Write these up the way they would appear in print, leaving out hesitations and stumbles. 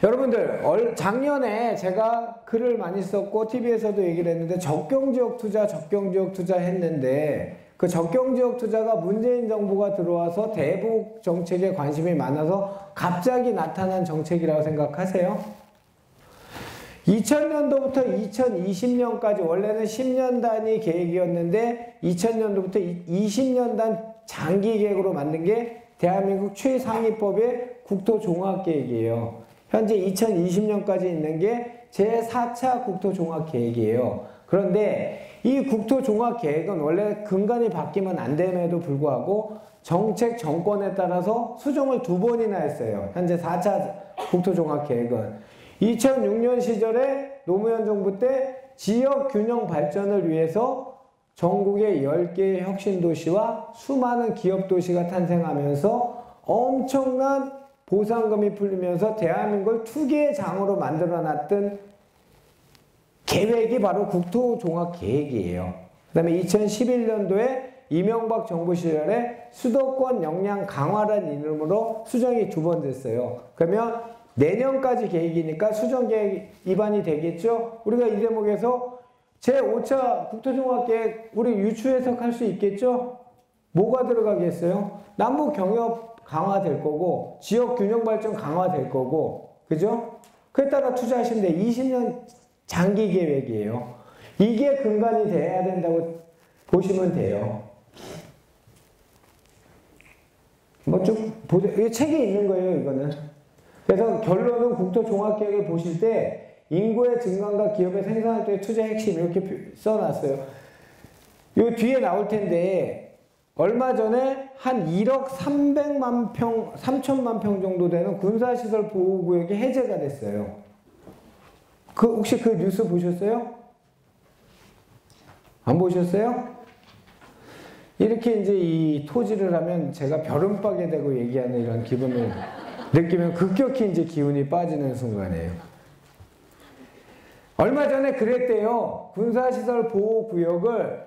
여러분들 작년에 제가 글을 많이 썼고 TV에서도 얘기를 했는데 적경지역 투자 했는데 그 적경지역 투자가 문재인 정부가 들어와서 대북 정책에 관심이 많아서 갑자기 나타난 정책이라고 생각하세요? 2000년도부터 2020년까지 원래는 10년 단위 계획이었는데 2000년도부터 20년단 장기 계획으로 만든 게 대한민국 최상위법의 국토종합계획이에요. 현재 2020년까지 있는 게 제4차 국토종합계획이에요. 그런데 이 국토종합계획은 원래 근간이 바뀌면 안 됨에도 불구하고 정책 정권에 따라서 수정을 2번이나 했어요. 현재 4차 국토종합계획은 2006년 시절에 노무현 정부 때 지역균형 발전을 위해서 전국의 10개의 혁신도시와 수많은 기업도시가 탄생하면서 엄청난 보상금이 풀리면서 대한민국을 투기의 장으로 만들어놨던 계획이 바로 국토종합계획이에요. 그 다음에 2011년도에 이명박 정부 시절에 수도권 역량 강화라는 이름으로 수정이 2번 됐어요. 그러면 내년까지 계획이니까 수정계획 위반이 되겠죠? 우리가 이 대목에서 제5차 국토종합계획 우리 유추 해석할 수 있겠죠? 뭐가 들어가겠어요? 남북 경협 강화될 거고 지역균형발전 강화될 거고 그죠? 그에 따라 투자하시면 돼. 20년 장기 계획이에요. 이게 근간이 돼야 된다고 보시면 돼요. 뭐 쭉 보세요. 이 책에 있는 거예요, 이거는. 그래서 결론은 국토종합계획을 보실 때 인구의 증가과 기업의 생산활동의 투자 핵심 이렇게 써놨어요. 요 뒤에 나올 텐데 얼마 전에 한 1억 300만 평, 3천만 평 정도 되는 군사시설 보호구역이 해제가 됐어요. 혹시 그 뉴스 보셨어요? 안 보셨어요? 이렇게 이제 이 토지를 하면 제가 벼른박이 되고 얘기하는 이런 기분을 느끼면 급격히 이제 기운이 빠지는 순간이에요. 얼마 전에 그랬대요. 군사시설 보호구역을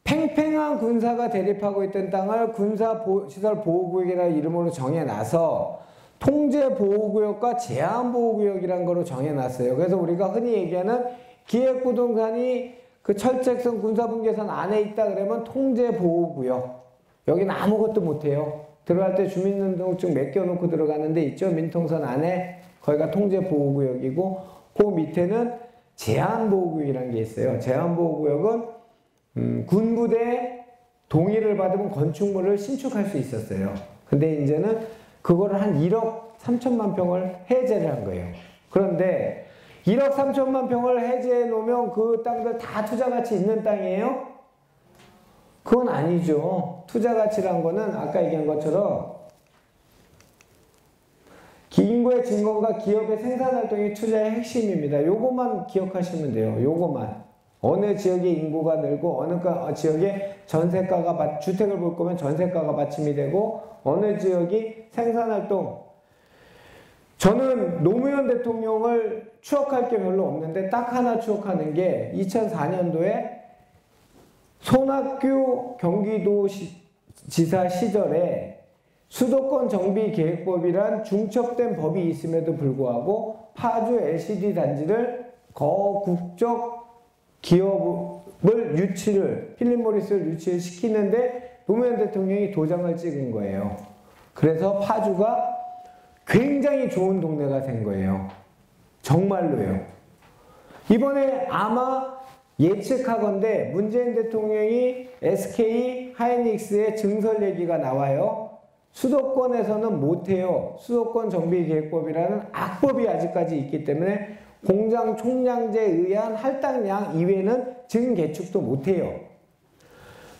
팽팽한 군사가 대립하고 있던 땅을 군사시설 보호구역이라는 이름으로 정해놔서 통제보호구역과 제한보호구역이라는 거로 정해놨어요. 그래서 우리가 흔히 얘기하는 기획부동산이 그 철책선 군사분계선 안에 있다 그러면 통제보호구역. 여기는 아무것도 못해요. 들어갈 때 주민등록증 맡겨놓고 들어가는 데 있죠. 민통선 안에 거기가 통제보호구역이고 그 밑에는 제한보호구역이라는 게 있어요. 제한보호구역은 군부대 동의를 받으면 건축물을 신축할 수 있었어요. 근데 이제는 그거를 한 1억 3천만 평을 해제를 한 거예요. 그런데 1억 3천만 평을 해제해 놓으면 그 땅들 다 투자 가치 있는 땅이에요? 그건 아니죠. 투자 가치란 거는 아까 얘기한 것처럼 인구의 증가과 기업의 생산 활동이 투자의 핵심입니다. 요것만 기억하시면 돼요. 요것만. 어느 지역의 인구가 늘고 어느 지역의 전세가가 주택을 볼 거면 전세가가 받침이 되고 어느 지역이 생산활동. 저는 노무현 대통령을 추억할 게 별로 없는데 딱 하나 추억하는 게 2004년도에 손학규 경기도지사 시절에 수도권 정비계획법이란 중첩된 법이 있음에도 불구하고 파주 LCD 단지를 거국적 기업을 필립 모리스를 유치를 시키는데 노무현 대통령이 도장을 찍은 거예요. 그래서 파주가 굉장히 좋은 동네가 된 거예요. 정말로요. 이번에 아마 예측하건대 문재인 대통령이 SK 하이닉스의 증설 얘기가 나와요. 수도권에서는 못해요. 수도권 정비계획법이라는 악법이 아직까지 있기 때문에 공장 총량제에 의한 할당량 이외에는 증개축도 못해요.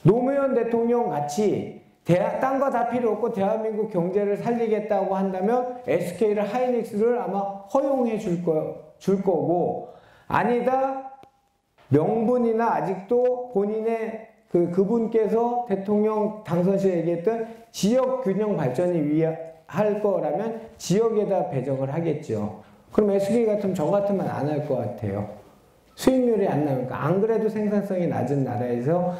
노무현 대통령 같이 딴 거 다 필요 없고 대한민국 경제를 살리겠다고 한다면 SK를 하이닉스를 아마 허용해 줄 거고 아니다 명분이나 아직도 본인의 그분께서 대통령 당선 시에 얘기했던 지역 균형 발전이 위할 거라면 지역에다 배정을 하겠죠. 그럼 SK 같으면 저 같으면 안 할 것 같아요. 수익률이 안 나오니까. 안 그래도 생산성이 낮은 나라에서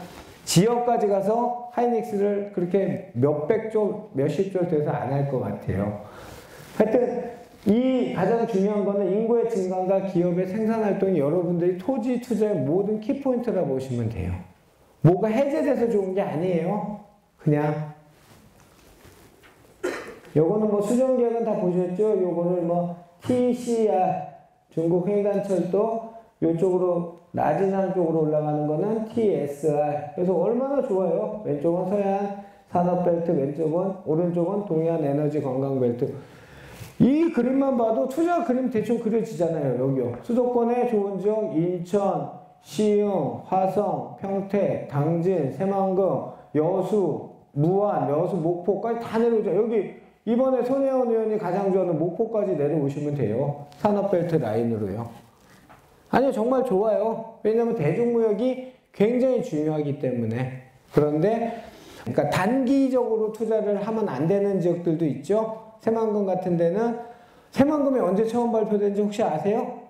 지역까지 가서 하이닉스를 그렇게 몇십 조 돼서 안 할 것 같아요. 하여튼 이 가장 중요한 거는 인구의 증가과 기업의 생산활동이 여러분들이 토지 투자의 모든 키포인트라고 보시면 돼요. 뭐가 해제돼서 좋은 게 아니에요. 그냥 요거는 뭐 수정계획은 다 보셨죠? 요거를 뭐 TCR 중국 횡단철도 요쪽으로 나진항 쪽으로 올라가는 거는 TSR. 그래서 얼마나 좋아요. 왼쪽은 서해안 산업벨트, 왼쪽은 오른쪽은 동해안 에너지 관광벨트. 이 그림만 봐도 투자 그림 대충 그려지잖아요. 여기요. 수도권의 좋은 지역 인천, 시흥, 화성, 평택, 당진, 새만금, 여수, 무안, 여수, 목포까지 다 내려오죠. 여기 이번에 손혜원 의원이 가장 좋아하는 목포까지 내려오시면 돼요. 산업벨트 라인으로요. 아니요, 정말 좋아요. 왜냐하면 대중무역이 굉장히 중요하기 때문에. 그런데 그러니까 단기적으로 투자를 하면 안 되는 지역들도 있죠. 새만금 같은 데는 새만금이 언제 처음 발표된지 혹시 아세요?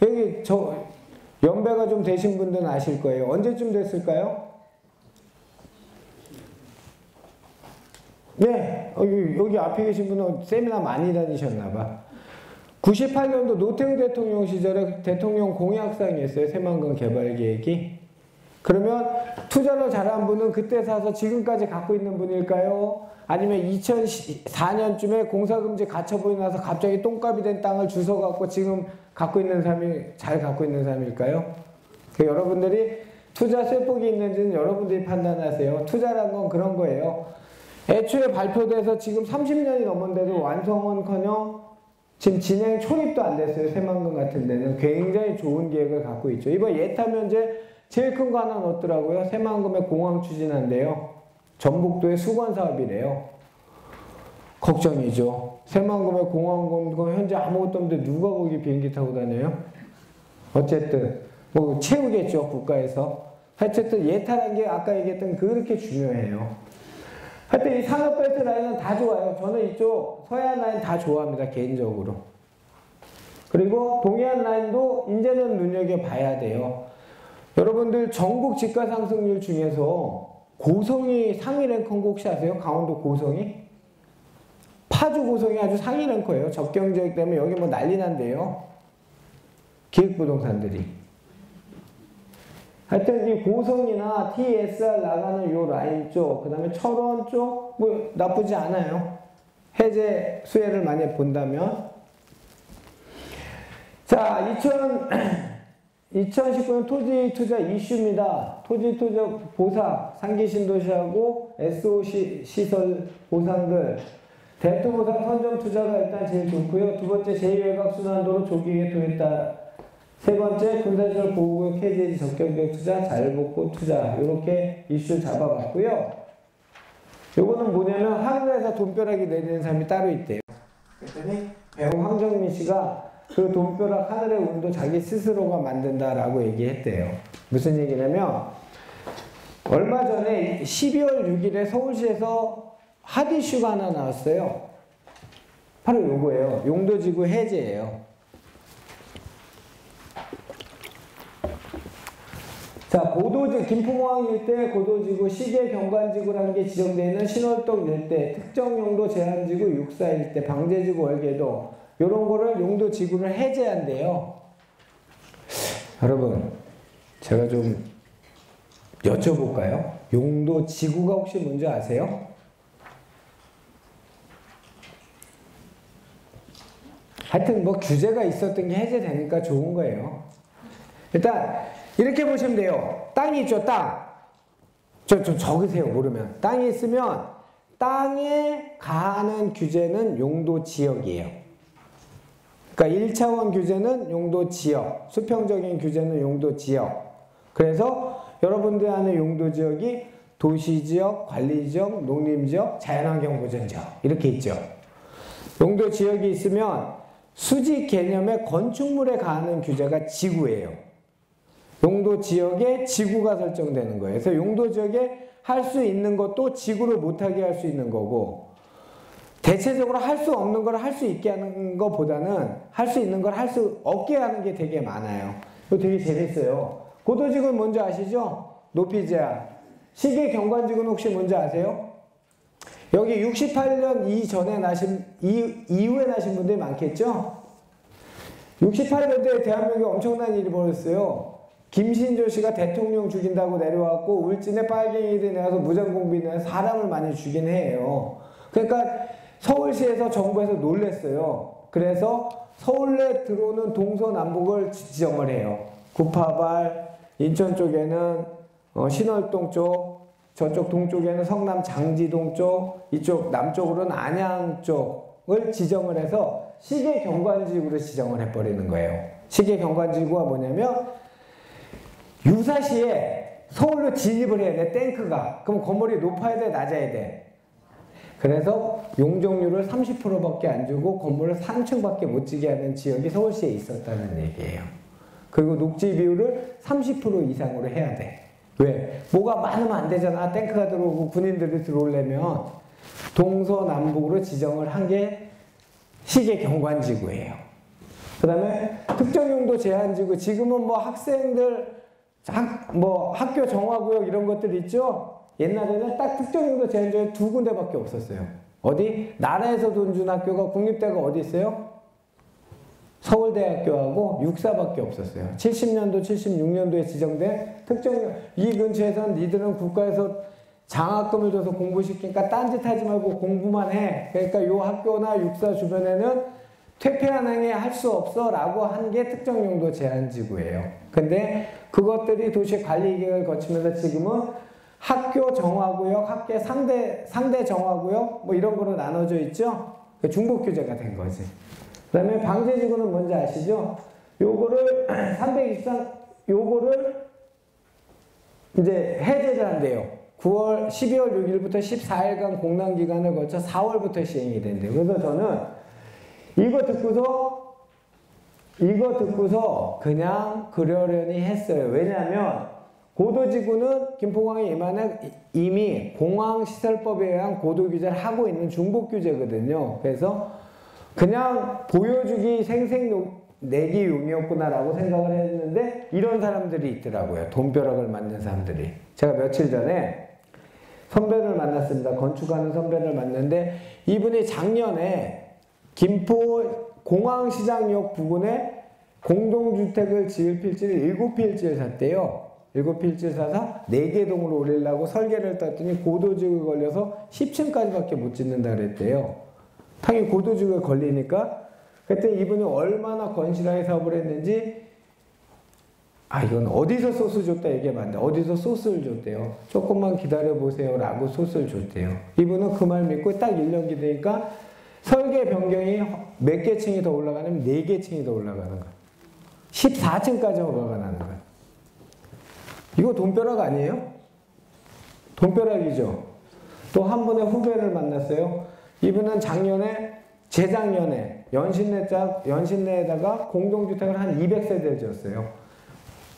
여기 연배가 좀 되신 분들은 아실 거예요. 언제쯤 됐을까요? 네, 여기 앞에 계신 분은 세미나 많이 다니셨나 봐. 98년도 노태우 대통령 시절에 대통령 공약상이었어요. 새만금 개발 계획이. 그러면 투자를 잘한 분은 그때 사서 지금까지 갖고 있는 분일까요? 아니면 2004년쯤에 공사금지 가처분이 나서 갑자기 똥값이 된 땅을 주워갖고 지금 갖고 있는 사람이 잘 갖고 있는 사람일까요? 여러분들이 투자 쇠폭이 있는지는 여러분들이 판단하세요. 투자란 건 그런 거예요. 애초에 발표돼서 지금 30년이 넘었는데도 완성은커녕 지금 진행 초립도 안 됐어요. 새만금 같은 데는 굉장히 좋은 계획을 갖고 있죠. 이번 예타면제 제일 큰 거 하나 넣었더라고요. 새만금에 공항 추진한대요. 전북도의 수건 사업이래요. 걱정이죠. 새만금에 공항 공고 현재 아무것도 없는데 누가 거기 비행기 타고 다녀요? 어쨌든 뭐 채우겠죠, 국가에서. 어쨌든 예타라는 게 아까 얘기했던 그렇게 중요해요. 하여튼 이 산업벨트 라인은 다 좋아요. 저는 이쪽 서해안 라인 다 좋아합니다, 개인적으로. 그리고 동해안 라인도 이제는 눈여겨봐야 돼요. 여러분들 전국 집가 상승률 중에서 고성이 상위 랭커인 거 혹시 아세요? 강원도 고성이? 파주 고성이 아주 상위 랭커예요. 접경지역 때문에 여기 뭐 난리 난대요. 기획부동산들이. 하여튼 이 고성이나 TSR 나가는 요 라인 쪽, 그 다음에 철원 쪽, 뭐 나쁘지 않아요. 해제 수혜를 많이 본다면. 자, 2019년 토지 투자 이슈입니다. 토지 투자 보상, 상기 신도시하고 SOC 시설 보상들. 대토 보상 선점 투자가 일단 제일 좋고요. 두 번째 제2외곽 순환도로 조기 개통했다. 세 번째 군사시설 보호구역 해제지 적격적 투자, 잘복구 투자. 이렇게 이슈를 잡아봤고요. 요거는 뭐냐면 하늘에서 돈벼락이 내리는 사람이 따로 있대요. 그랬더니 배우 황정민 씨가 그 돈벼락 하늘의 운도 자기 스스로가 만든다라고 얘기했대요. 무슨 얘기냐면 얼마 전에 12월 6일에 서울시에서 핫 이슈가 하나 나왔어요. 바로 요거예요. 용도지구 해제예요. 자, 고도지구, 김포공항 일대 고도지구, 시계경관지구라는 게 지정되어 있는 신월동 일대, 특정용도 제한지구 64 일대, 방제지구 월계도 요런 거를 용도지구를 해제한대요. 여러분, 제가 좀 여쭤볼까요? 용도지구가 혹시 뭔지 아세요? 하여튼 뭐 규제가 있었던 게 해제되니까 좋은 거예요. 일단 이렇게 보시면 돼요. 땅이 있죠, 땅. 좀 적으세요, 모르면. 땅이 있으면 땅에 가하는 규제는 용도지역이에요. 그러니까 1차원 규제는 용도지역, 수평적인 규제는 용도지역. 그래서 여러분들이 아는 용도지역이 도시지역, 관리지역, 농림지역, 자연환경보전지역 이렇게 있죠. 용도지역이 있으면 수직 개념의 건축물에 가하는 규제가 지구예요. 용도지역에 지구가 설정되는 거예요. 그래서 용도지역에 할 수 있는 것도 지구를 못하게 할 수 있는 거고, 대체적으로 할 수 없는 걸 할 수 있게 하는 것보다는 할 수 있는 걸 할 수 없게 하는 게 되게 많아요. 이거 되게 재밌어요. 고도지구는 뭔지 아시죠? 높이 제한. 시계 경관지구는 혹시 뭔지 아세요? 여기 68년 이전에 이후에 나신 분들이 많겠죠? 68년도에 대한민국에 엄청난 일이 벌어졌어요. 김신조 씨가 대통령 죽인다고 내려왔고 울진에 빨갱이들이 나와서 무장공비 내서 사람을 많이 죽인 해예요. 그러니까 서울시에서 정부에서 놀랬어요. 그래서 서울에 들어오는 동서남북을 지정을 해요. 구파발, 인천 쪽에는 신월동 쪽, 저쪽 동쪽에는 성남 장지동 쪽, 이쪽 남쪽으로는 안양 쪽을 지정을 해서 시계 경관지구로 지정을 해버리는 거예요. 시계 경관지구가 뭐냐면 유사시에 서울로 진입을 해야 돼, 탱크가. 그럼 건물이 높아야 돼, 낮아야 돼. 그래서 용적률을 30%밖에 안 주고 건물을 3층밖에 못 지게 하는 지역이 서울시에 있었다는 얘기예요. 그리고 녹지 비율을 30% 이상으로 해야 돼. 왜? 뭐가 많으면 안 되잖아. 탱크가 들어오고 군인들이 들어오려면. 동서남북으로 지정을 한 게 시계 경관지구예요. 그 다음에 특정용도 제한지구. 지금은 뭐 학생들 학교 정화구역 이런 것들 있죠? 옛날에는 딱 특정용도 제한지구에 2군데밖에 없었어요. 어디? 나라에서 돈 준 학교가 국립대가 어디 있어요? 서울대학교하고 육사밖에 없었어요. 70년도, 76년도에 지정된 특정, 이 근처에서는 니들은 국가에서 장학금을 줘서 공부시키니까 딴짓하지 말고 공부만 해. 그러니까 요 학교나 육사 주변에는 퇴폐한행에 할 수 없어 라고 한 게 특정용도 제한지구예요. 근데 그것들이 도시 관리계획을 거치면서 지금은 학교 정화구역, 학교 상대 정화구역 뭐 이런 거로 나눠져 있죠. 중복 규제가 된 거지. 그 다음에 방제지구는 뭔지 아시죠? 요거를 323, 요거를 이제 해제를 한대요. 12월 6일부터 14일간 공람기간을 거쳐 4월부터 시행이 된대요. 그래서 저는 이거 듣고서 그냥 그러려니 했어요. 왜냐하면 고도지구는 김포공항에 이미 공항시설법에 의한 고도규제를 하고 있는 중복규제거든요. 그래서 그냥 보여주기 생색내기 용이었구나라고 생각을 했는데 이런 사람들이 있더라고요. 돈벼락을 맞는 사람들이. 제가 며칠 전에 선배를 만났습니다. 건축하는 선배를 만났는데 이분이 작년에 김포 공항시장역 부근에 공동주택을 지을 필지를 7필지를 샀대요. 7필지를 사서 4개 동으로 올리려고 설계를 땄더니 고도지구에 걸려서 10층까지밖에 못 짓는다 그랬대요. 당연히 고도지구에 걸리니까 그때 이분이 얼마나 건실하게 사업을 했는지 이건 어디서 소스 줬다 얘기하면 안 돼. 어디서 소스를 줬대요. 조금만 기다려보세요 라고 소스를 줬대요. 이분은 그 말 믿고 딱 1년 기다리니까 설계 변경이 몇 개 층이 더 올라가냐면 4개 층이 더 올라가는 거야. 14층까지 허가가 나는 거야. 이거 돈벼락 아니에요? 돈벼락이죠. 또 한 분의 후배를 만났어요. 이분은 재작년에 연신내에다가 공동주택을 한 200세대를 지었어요.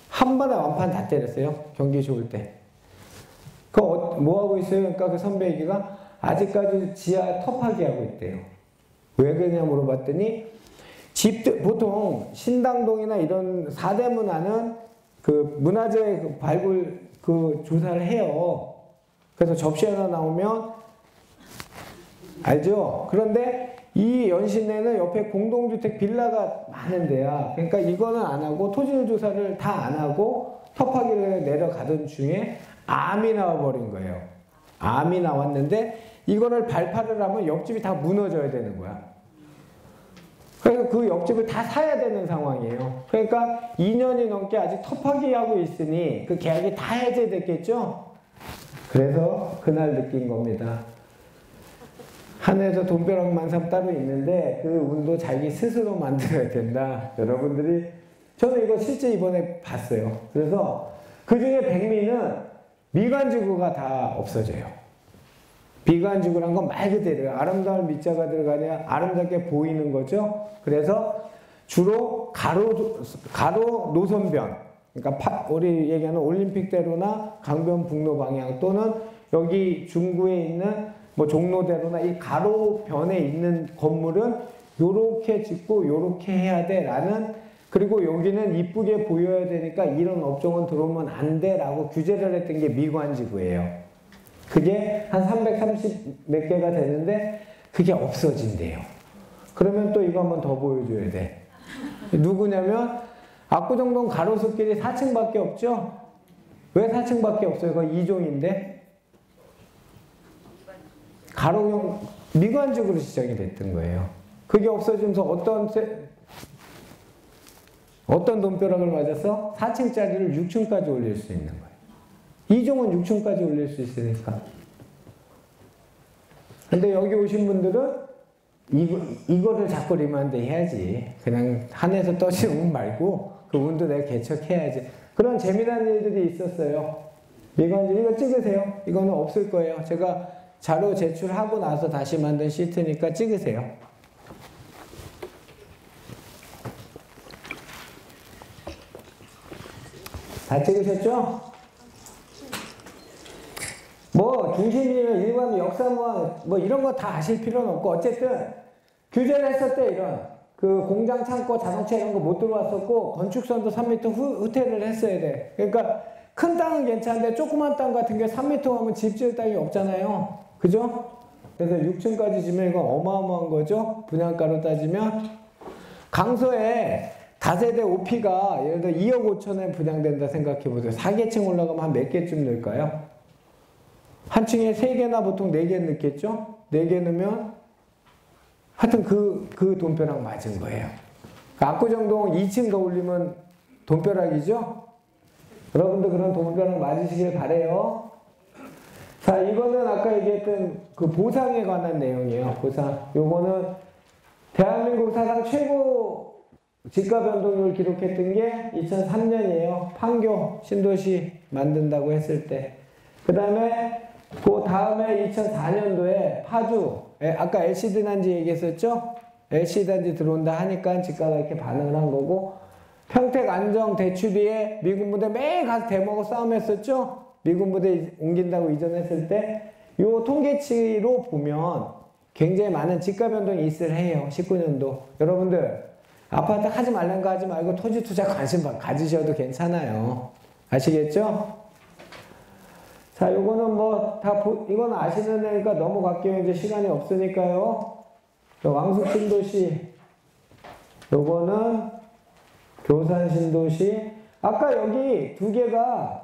한 번에 완판 다 때렸어요. 경기 좋을 때. 뭐 하고 있어요? 그러니까 그 선배 얘기가 아직까지 지하 텁하기 하고 있대요. 왜 그러냐 물어봤더니 집들, 보통 신당동이나 이런 사대문화는 그 문화재 그 발굴 그 조사를 해요. 그래서 접시 하나 나오면 알죠? 그런데 이 연신내는 옆에 공동주택 빌라가 많은 데야. 그러니까 이거는 안 하고 토지율 조사를 다 안 하고 텁하기를 내려가던 중에 암이 나와버린 거예요. 암이 나왔는데 이거를 발파를 하면 옆집이 다 무너져야 되는 거야. 그래서 그 옆집을 다 사야 되는 상황이에요. 그러니까 2년이 넘게 아직 텁하기 하고 있으니 그 계약이 다 해제됐겠죠? 그래서 그날 느낀 겁니다. 하늘에서 돈벼락 만삼 따로 있는데 그 운도 자기 스스로 만들어야 된다. 여러분들이 저는 이거 실제 이번에 봤어요. 그래서 그 중에 백미는 미관지구가 다 없어져요. 미관지구란 건 말 그대로 아름다운 미자가 들어가냐 아름답게 보이는 거죠. 그래서 주로 가로 노선변, 그러니까 우리 얘기하는 올림픽대로나 강변북로 방향 또는 여기 중구에 있는 뭐 종로대로나 이 가로변에 있는 건물은 요렇게 짓고 요렇게 해야 돼 라는, 그리고 여기는 이쁘게 보여야 되니까 이런 업종은 들어오면 안 돼 라고 규제를 했던 게 미관지구예요. 그게 한 330 몇 개가 되는데 그게 없어진대요. 그러면 또 이거 한번 더 보여줘야 돼. 누구냐면 압구정동 가로수길이 4층밖에 없죠? 왜 4층밖에 없어요? 그거 2종인데 가로형 미관적으로 지정이 됐던 거예요. 그게 없어지면서 어떤 돈벼락을 맞아서 4층짜리를 6층까지 올릴 수 있는 거예요. 2종은 6층까지 올릴 수 있으니까. 근데 여기 오신 분들은 이거를 자꾸 리마인드 해야지. 그냥 하늘에서 떠지는 말고 그 운도 내가 개척해야지. 그런 재미난 일들이 있었어요. 미관지 이거 찍으세요. 이거는 없을 거예요. 제가 자료 제출하고 나서 다시 만든 시트니까 찍으세요. 다 찍으셨죠? 뭐 중심이면 일반 역사만 뭐 이런 거 다 아실 필요는 없고 어쨌든 규제를 했었대. 이런 그 공장 창고 자동차 이런 거 못 들어왔었고 건축선도 3m 후퇴를 했어야 돼. 그러니까 큰 땅은 괜찮은데 조그만 땅 같은 게 3m 하면 집 지을 땅이 없잖아요. 그죠? 그래서 6층까지 지면 이건 어마어마한 거죠. 분양가로 따지면 강서에 다세대 오피가 예를 들어 2억 5천에 분양된다 생각해 보세요. 4개층 올라가면 한 몇 개쯤 넣을까요? 한 층에 3개나 보통 4개 넣겠죠? 4개 넣으면 하여튼 그 돈벼락 맞은 거예요. 압구정동 2층 더 올리면 돈벼락이죠? 여러분도 그런 돈벼락 맞으시길 바래요. 자, 이거는 아까 얘기했던 그 보상에 관한 내용이에요. 보상. 요거는 대한민국 사상 최고 집가 변동률을 기록했던 게 2003년이에요. 판교 신도시 만든다고 했을 때. 그 다음에 2004년도에 파주, 아까 LCD 단지 얘기했었죠? LCD 단지 들어온다 하니까 집가가 이렇게 반응을 한 거고, 평택 안정 대추리에 미군 부대 매일 가서 대먹고 싸움했었죠? 미군 부대 옮긴다고 이전했을 때, 요 통계치로 보면 굉장히 많은 집가 변동이 있을 해요. 19년도. 여러분들, 아파트 하지 말란 거 하지 말고 토지 투자 관심 가지셔도 괜찮아요. 아시겠죠? 자, 요거는 뭐 이건 아시는 애니까 넘어갈게요. 이제 시간이 없으니까요. 왕숙 신도시, 요거는 교산 신도시. 아까 여기 두 개가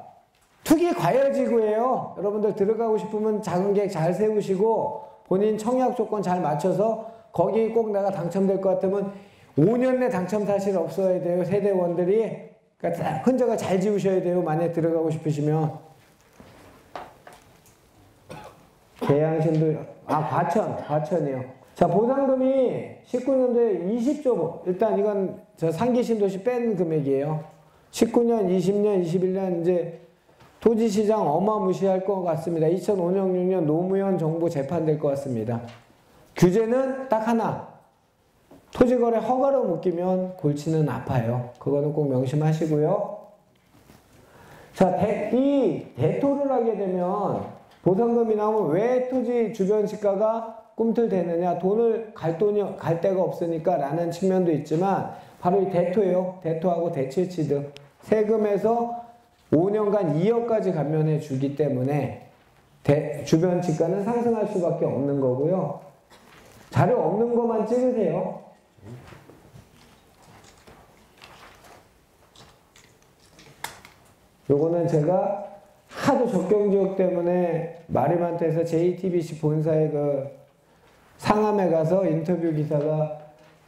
투기 과열지구예요. 여러분들 들어가고 싶으면 작은 계획 잘 세우시고 본인 청약 조건 잘 맞춰서 거기 꼭 내가 당첨될 것 같으면 5년 내 당첨 사실 없어야 돼요. 세대원들이. 그러니까 흔적을 잘 지우셔야 돼요. 만약에 들어가고 싶으시면. 계양신도, 과천이요. 자, 보상금이 19년도에 20조, 일단 이건 저 상기신도시 뺀 금액이에요. 19년, 20년, 21년 이제 토지시장 어마무시할 것 같습니다. 2005년, 6년 노무현 정부 재판될 것 같습니다. 규제는 딱 하나. 토지거래 허가로 묶이면 골치는 아파요. 그거는 꼭 명심하시고요. 자, 이 대토를 하게 되면 보상금이 나오면 왜 토지 주변 시가가 꿈틀대느냐? 갈 데가 없으니까 라는 측면도 있지만 바로 이 대토예요. 대토하고 대칠취득. 세금에서 5년간 2억까지 감면해 주기 때문에 주변 지가는 상승할 수밖에 없는 거고요. 자료 없는 것만 찍으세요. 요거는 제가 하도 적경지역 때문에 마리만트에서 JTBC 본사의 그 상암에 가서 인터뷰 기사가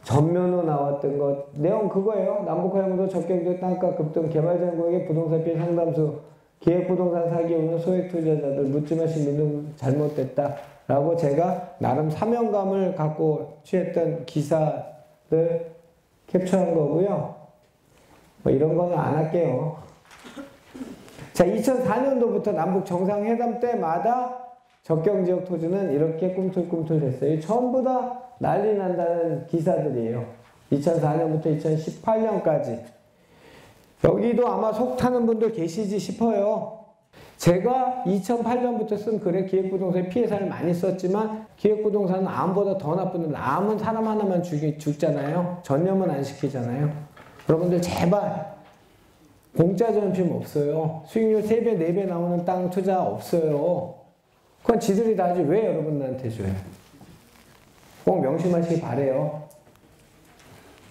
전면으로 나왔던 것 내용 그거예요. 남북화형도 적경지역 땅가 급등 개발전국의 부동산 피해 상담소 기획부동산 사기 오는 소액 투자자들 묻지마신 민원 잘못됐다 라고 제가 나름 사명감을 갖고 취했던 기사를 캡처한 거고요. 뭐 이런 거는 안 할게요. 자, 2004년도부터 남북 정상회담 때마다 적경지역 토지는 이렇게 꿈틀꿈틀 됐어요. 전부 다 난리 난다는 기사들이에요. 2004년부터 2018년까지. 여기도 아마 속 타는 분들 계시지 싶어요. 제가 2008년부터 쓴 글에 기획부동산에 피해사를 많이 썼지만 기획부동산은 암보다 더 나쁜 암은 사람 하나만 죽잖아요. 전염은 안 시키잖아요. 여러분들 제발 공짜 전심 없어요. 수익률 3배, 4배 나오는 땅 투자 없어요. 그건 지들이 다 하지 왜 여러분들한테 줘요? 꼭 명심하시기 바래요.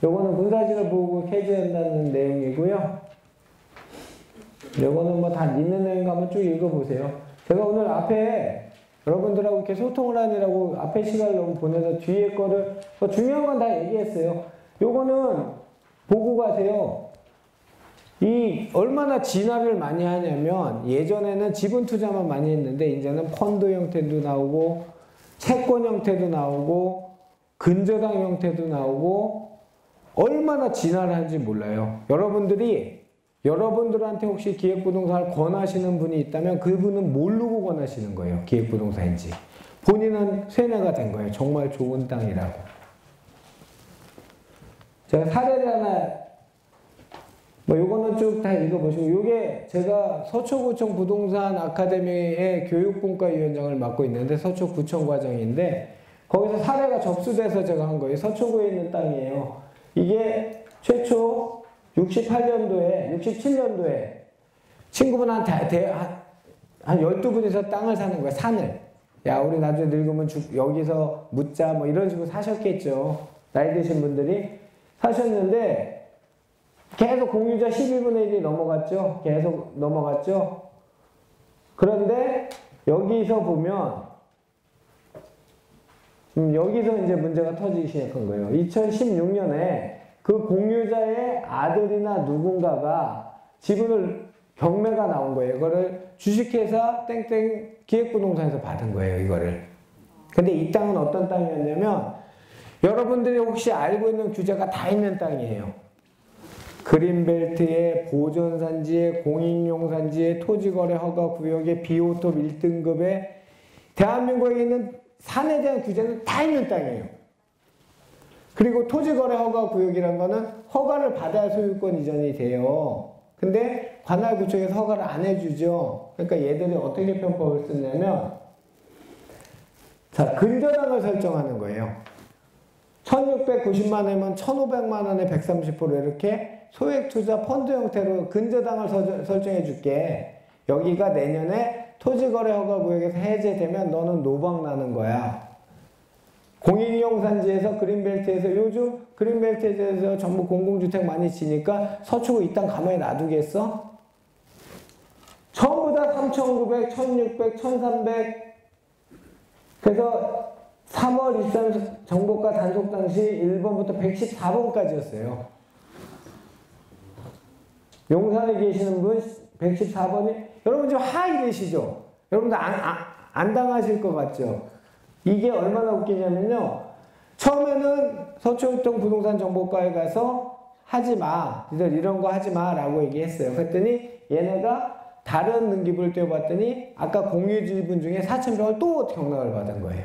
요거는 군사지를 보고 캐지한다는 내용이고요. 요거는 뭐 다 있는 내용 한번 쭉 읽어보세요. 제가 오늘 앞에 여러분들하고 이렇게 소통을 하느라고 앞에 시간을 너무 보내서 뒤에 거를 중요한 건 다 얘기했어요. 요거는 보고 가세요. 이 얼마나 진화를 많이 하냐면 예전에는 지분 투자만 많이 했는데 이제는 펀드 형태도 나오고 채권 형태도 나오고 근저당 형태도 나오고 얼마나 진화를 하는지 몰라요. 여러분들한테 혹시 기획부동산을 권하시는 분이 있다면 그분은 모르고 권하시는 거예요. 기획부동산인지. 본인은 세뇌가 된 거예요. 정말 좋은 땅이라고. 제가 사례를 하나 요거는 쭉 다 읽어보시고, 요게 제가 서초구청 부동산 아카데미의 교육분과위원장을 맡고 있는데, 서초구청 과정인데, 거기서 사례가 접수돼서 제가 한 거예요. 서초구에 있는 땅이에요. 이게 최초 67년도에 친구분 한 12분이서 땅을 사는 거예요. 산을. 야, 우리 나중에 늙으면 여기서 묻자, 뭐 이런 식으로 사셨겠죠. 나이 드신 분들이 사셨는데, 계속 공유자 12분의 1이 넘어갔죠. 계속 넘어갔죠. 그런데 여기서 보면 여기서 이제 문제가 터지기 시작한 거예요. 2016년에 그 공유자의 아들이나 누군가가 지분을 경매가 나온 거예요. 이거를 주식회사 땡땡 기획부동산에서 받은 거예요. 이거를. 근데 이 땅은 어떤 땅이었냐면 여러분들이 혹시 알고 있는 규제가 다 있는 땅이에요. 그린벨트의 보존산지의 공인용산지의 토지거래 허가구역의 비오톱 1등급의 대한민국에 있는 산에 대한 규제는 다 있는 땅이에요. 그리고 토지거래 허가구역이라는 거는 허가를 받아야 소유권 이전이 돼요. 근데 관할구청에서 허가를 안 해주죠. 그러니까 얘들이 어떻게 편법을 쓰냐면 자, 근저당을 설정하는 거예요. 1690만 원이면 1500만 원에 130% 이렇게 소액투자 펀드 형태로 근저당을 설정해 줄게. 여기가 내년에 토지거래 허가구역에서 해제되면 너는 노방 나는 거야. 공인용산지에서 그린벨트에서 요즘 그린벨트에서 전부 공공주택 많이 지니까 서초구 이 땅 가만히 놔두겠어? 전부 다 3,900, 1,600, 1,300 그래서 3월 23일 정보가 단속 당시 1번부터 114번까지였어요. 용산에 계시는 분 114번이 여러분 지금 하이 되시죠? 여러분들 안 당하실 것 같죠? 이게 얼마나 웃기냐면요. 처음에는 서초동 부동산 정보과에 가서 하지 마. 니들 이런 거 하지 마 라고 얘기했어요. 그랬더니 얘네가 다른 등기부를 떼어봤더니 아까 공유지분 중에 4,100을 또 경락을 받은 거예요.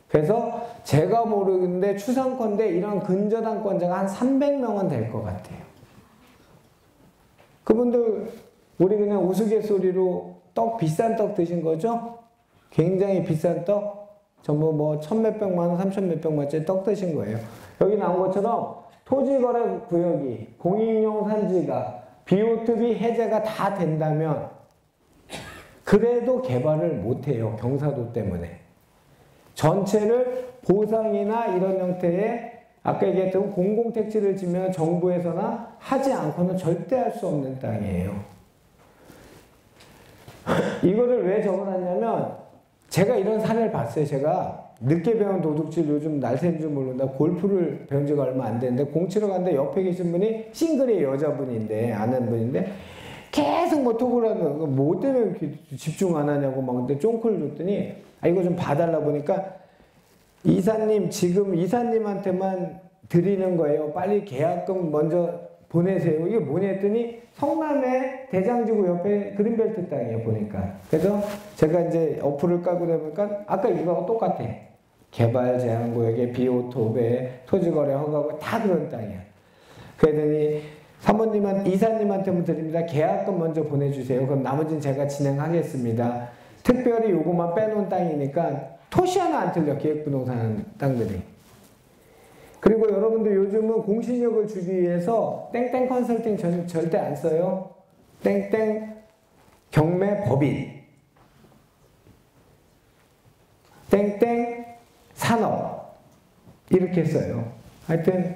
그래서 제가 모르는데 추상컨대 이런 근저당권자가 한 300명은 될 것 같아요. 그분들 우리 그냥 우스갯소리로 비싼 떡 드신 거죠? 굉장히 비싼 떡? 전부 뭐 1,몇백만 원, 3,몇백만원짜리 떡 드신 거예요. 여기 나온 것처럼 토지거래 구역이 공인용 산지가 비오투비 해제가 다 된다면 그래도 개발을 못해요. 경사도 때문에. 전체를 보상이나 이런 형태의 아까 얘기했던 공공택지를 지면 정부에서나 하지 않고는 절대 할 수 없는 땅이에요. 이거를 왜 적어놨냐면 제가 이런 사례를 봤어요. 제가 늦게 배운 도둑질 요즘 날새인 줄 모른다. 골프를 배운 지가 얼마 안 됐는데 공 치러 갔는데 옆에 계신 분이 싱글의 여자분인데 아는 분인데 계속 뭐 톡을 하는 거 뭐 때문에 이렇게 집중 안 하냐고 막 근데 쫑크를 줬더니 이거 좀 봐달라 보니까 이사님 지금 이사님한테만 드리는 거예요. 빨리 계약금 먼저 보내세요. 이게 뭐냐 했더니 성남의 대장지구 옆에 그린벨트 땅이에요. 보니까. 그래서 제가 이제 어플을 깔고 나니까 아까 이거하고 똑같아. 개발 제한구역에 비오톱에 토지거래 허가고 다 그런 땅이야. 그러더니 이사님한테만 드립니다. 계약금 먼저 보내주세요. 그럼 나머지는 제가 진행하겠습니다. 특별히 요것만 빼놓은 땅이니까 토시 하나 안 틀려. 기획부동산 땅들이. 그리고 여러분들 요즘은 공신력을 주기 위해서 땡땡 컨설팅 절대 안 써요. 땡땡 경매 법인. 땡땡 산업 이렇게 써요. 하여튼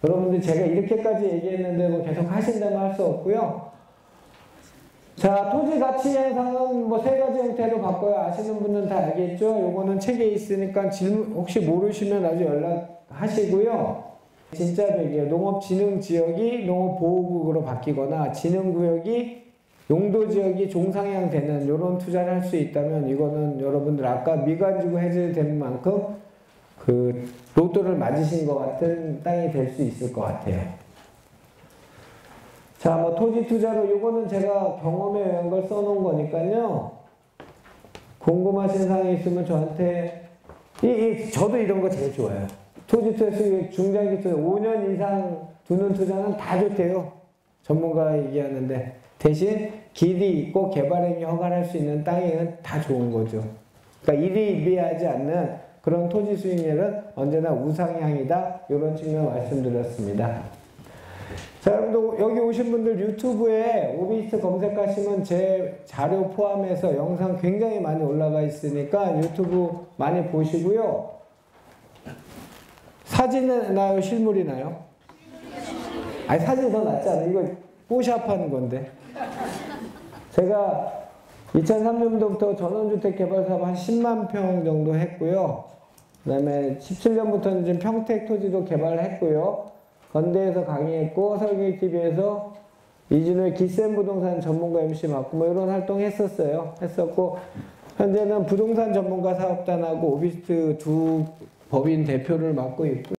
여러분들 제가 이렇게까지 얘기했는데 뭐 계속 하신다면 할 수 없고요. 자, 토지 가치 현상은 뭐 세 가지 형태로 바꿔요. 아시는 분은 다 알겠죠? 요거는 책에 있으니까 질문 혹시 모르시면 아주 연락하시고요. 진짜 백이에요. 농업진흥지역이 농업보호구역으로 바뀌거나 진흥구역이 용도지역이 종상향 되는 이런 투자를 할 수 있다면 이거는 여러분들 아까 미관지구 해제되는 만큼 그 로또를 맞으신 것 같은 땅이 될 수 있을 것 같아요. 자, 뭐 토지 투자로 요거는 제가 경험에 의한 걸 써놓은 거니까요. 궁금하신 사항이 있으면 저한테 저도 이런 거 제일 좋아요. 토지 투자 수익 중장기 투자 5년 이상 두는 투자는 다 좋대요. 전문가가 얘기하는데 대신 길이 있고 개발행위 허가할 수 있는 땅은 다 좋은 거죠. 그러니까 일희일비하지 않는 그런 토지 수익률은 언제나 우상향이다. 이런 측면 말씀드렸습니다. 자, 여러분들 여기 오신 분들 유튜브에 오비스트 검색하시면 제 자료 포함해서 영상 굉장히 많이 올라가 있으니까 유튜브 많이 보시고요. 사진은 나요? 실물이 나요? 아니 사진 더 낫잖아. 이거 뽀샵 하는 건데. 제가 2003년도부터 전원주택 개발 사업 한 10만 평 정도 했고요. 그 다음에 17년부터는 지금 평택 토지도 개발했고요. 건대에서 강의했고 설계TV에서 이진우의 기센 부동산 전문가 MC 맡고 뭐 이런 활동 했었고 현재는 부동산 전문가 사업단하고 오비스트 두 법인 대표를 맡고 있고